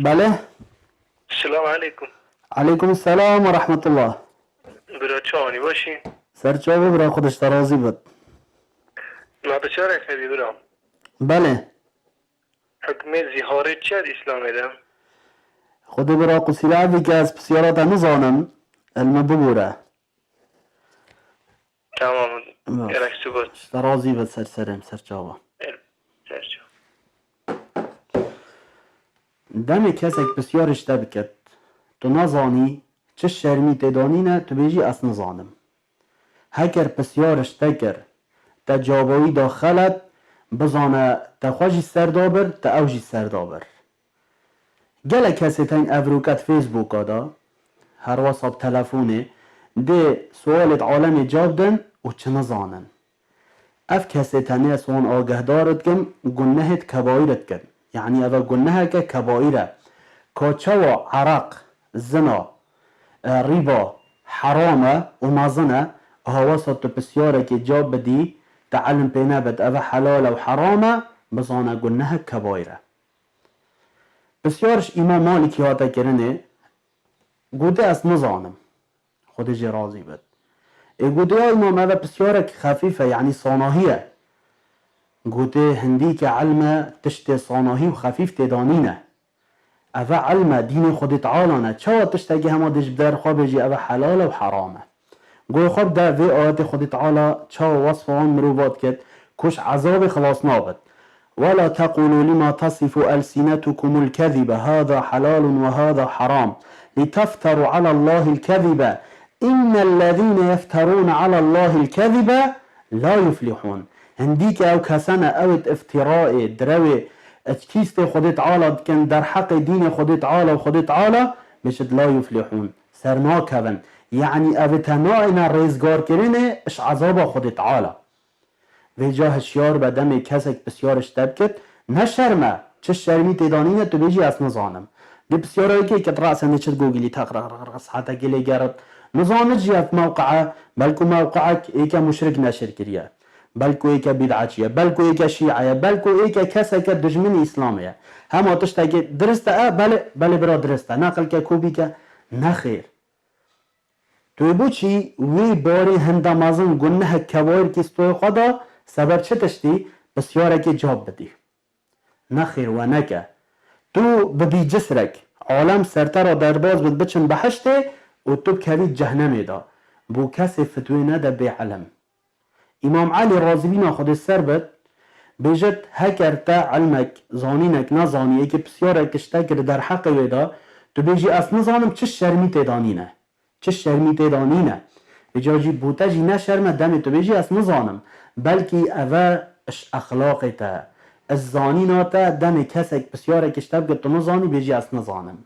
بله. السلام علیکم. علیکم السلام و رحمت الله. برا چانی باشین؟ سرچاوه برا خودش ترازی بود. ما بچه کردی برام. بله. حکم زهاره چه اسلام ده؟ خود برا قصیره عبی که از بسیارات نزانم علم ببوره. تمام. الکسو بود. ترازی بود سرچاوه. سرچاوه. دم کسک بسیارش بکد تو نزانی چه شرمی تدانی نه تو بیجی اس نزانم. هکر بسیارش تکر تجابوی داخلت بزانه تخواجی سردابر تا اوجی سردابر. گله کسی تنگ افروکت فیسبوک دا هر واسب تلفونه ده سوالت عالم جاب دن و چه نزانن. اف کسی تنه سوان آگه دارد کن گنهت کبایرت کن. یعنی اول گنه که کبایره کاچه و عرق زنا ریبا حرامه و مازنه هواسط تو بسیاره که جاب بدی تعلم بینه بد اول حلال و حرامه بزانه گنه کبایره. بسیارش امام مالکی هاتا کرنه گوده از نزانم خودش راضی بد. گوده ها امام اول بسیاره خفیفه یعنی صاناهیه. گوده هندی که علم تشت صاناهی و خفیف تدانینه. اول علم دین خود تعالی نه چه تشتگی همه دش بدر خواه بجی اول حلال و حرامه. گوی خواب ده وی آیت خود تعالی چه وصف آن مروبات کد کش عذاب خلاص نابد. ولا تقولوا لما تصف ألسنتكم الكذب هذا حلال وهذا حرام لتفتروا على الله الكذب إن الذين يفترون على الله الكذب لا يفلحون. هنديك او كسنة او افتراء دروي اتكيست خود تعالى كان در حق دين خود تعالى وخود تعالى مشد لا يفلحون سرنا كبن يعني او تنائنا ريزگار کرنه اش عذاب خود تعالى و جا هشیار به دم کسک بسیارش تبکت نشرمه چه شرمی تدانینه تو بیجی از نزانم دی بسیارایی که رأسا نشد گوگلی تقرق ساعتا گلی گرد نزانه جیت موقعه بلکو موقعک ایکا مشرک نشر کریه بلکو ایکا بدعچیه بلکو ایکا شیعه بلکو ایکا کسک دجمن اسلامیه همه تشتا که درسته بله برا درسته نقل که کوبی که نخیر توی بو چی وی باری هندامازن گنه کبایر کستوی خدا سبب چه تشتی بسیاره که جاب بدی نخیر و نکه تو ببی جسرک عالم سرتر را درباز بد بچن بحشته و تو بکوید جهنمی دا بو کسی فتوی نده بی علم. امام علی رازبین خود سر بد بیجد هکر تا علمک زانینک نزانی ای که بسیاره کشته کرد در حق ویدا تو بیجی از نزانم چه شرمی تیدانینه چه شرمی تیدانینه بجاجی بوتجی نشرمه دمی تو بیجی از نزانم بلکه اوه اش اخلاقی تا الزانینا تا دم کسک بسیاره کشتب که تو نزانی بیجی از نزانم.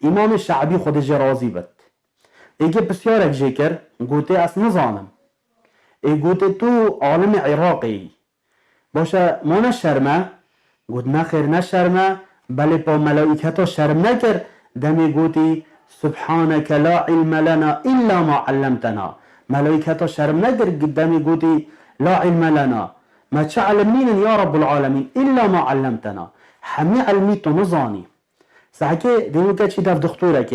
امام شعبی خودش راضی بد ایگه بسیاره جکر گوته از نزانم ای گوته تو عالم عراقی باشه ما نشرمه گوت نخیر نشرمه بله با ملائکتا شرم نکر دمی گوتی سبحانك لا علم لنا إلا ما علمتنا ملائكة شرم نقر قدامي قوتي لا علم لنا ما تعلمين يا رب العالمين إلا ما علمتنا حمي علميتو نظاني ساعكي ديو كاتشي داف دكتورك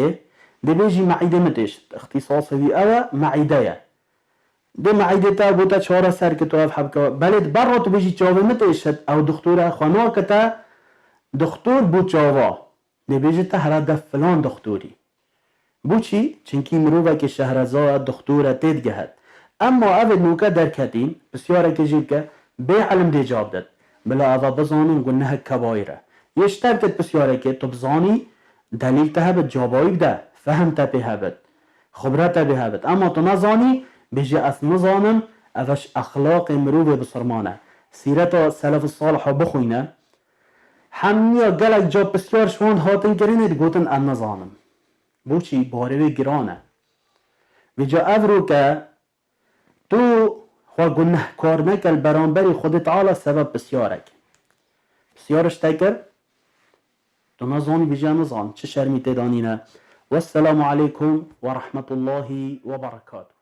دي بيجي معيدة متش اختصاص في أوا معيدة دي معيدة تا بوتا شورا ساركتو اف حبكا بلد برا بيجي تشاوه متش او دكتورة خانوكتا دكتور بو تشاوه دي بيجي تهرا دف فلان دكتوري بوچی چنکی مروفه که شهرزاد دختوره تید گهد اما اول نوکه در کتین بسیاره که جیب که بی علم دی جاب داد بلا اول بزانیم گنه کبایره یشتر کت بسیاره که تو بزانی دلیل تهبت جابایی بده فهم تبه هبت خبرت تبه هبت اما تو نزانی بجی از نزانم اوش اخلاق مروفه بسرمانه سیرت سلف الصالح بخوینه همیا گلک جاب بسیار شوان هاتن کرینه گوتن ان نزانم بوچی باروی گرانه و جا افرو که تو خواه گنه کار نکل برانبری خود تعالی سبب بسیارش تکر تو نزانی بجا نزان چه شرمی تدانینه والسلام علیکم و رحمت الله و برکاته.